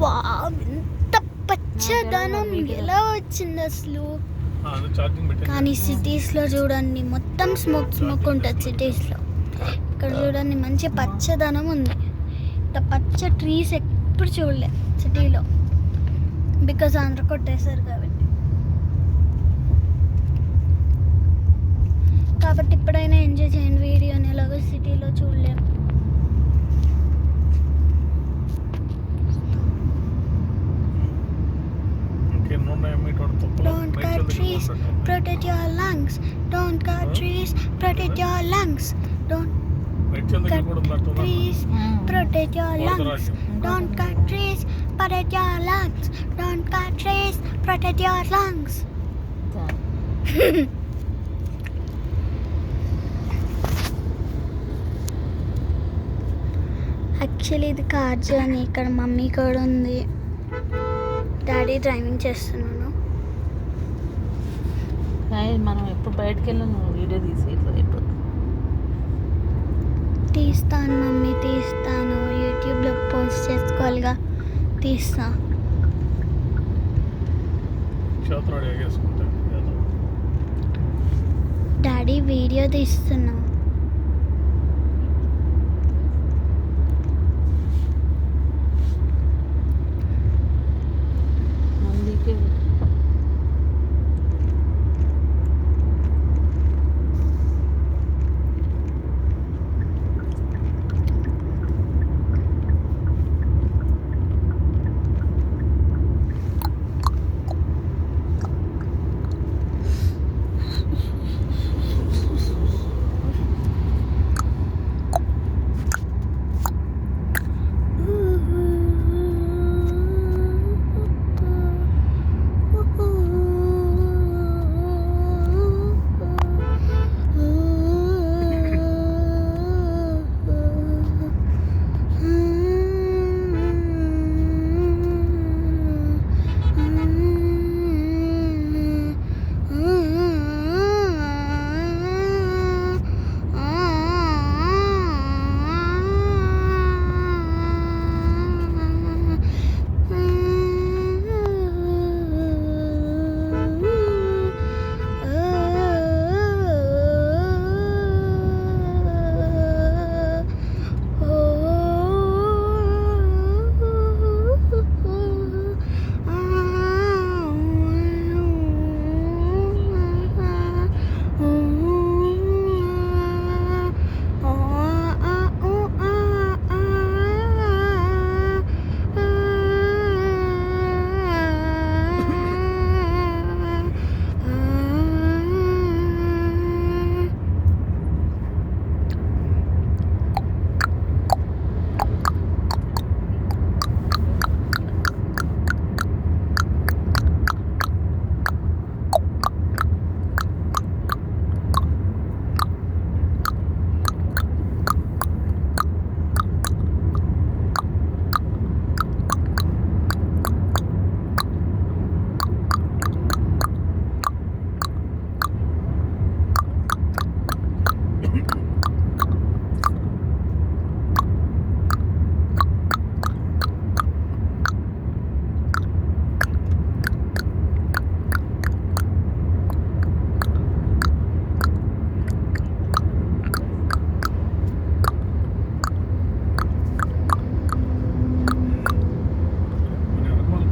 Wow, ఎంత పచ్చదనం ఎలా వచ్చింది అసలు. కానీ సిటీస్లో చూడండి మొత్తం స్మోక్ ఉంటుంది సిటీస్లో. ఇక్కడ చూడండి మంచి పచ్చదనం ఉంది. ఇంత పచ్చ ట్రీస్ ఎప్పుడు చూడలే సిటీలో, బికాస్ ఆంధ్ర కొట్టేశారు కాబట్టి ఇప్పుడైనా ఎంజాయ్ చేయండి వీడియోని. ఎలాగో సిటీలో చూడలేము. Don't cut trees, protect your lungs. Don't cut trees, protect your lungs. Don't cut trees, protect your lungs. Don't cut trees, protect your lungs. Don't cut trees, protect your lungs. Actually ఇది car journey. ఇక్కడ mummy కూడా ఉంది, daddy driving చేస్తున్నాను. మనం ఎప్పుడు బయటకు వెళ్ళాను video తీస్తాను మమ్మీ, తీస్తాను. యూట్యూబ్లో పోస్ట్ చేసుకోవాలిగా, తీస్తా. Daddy video తీస్తున్నావు.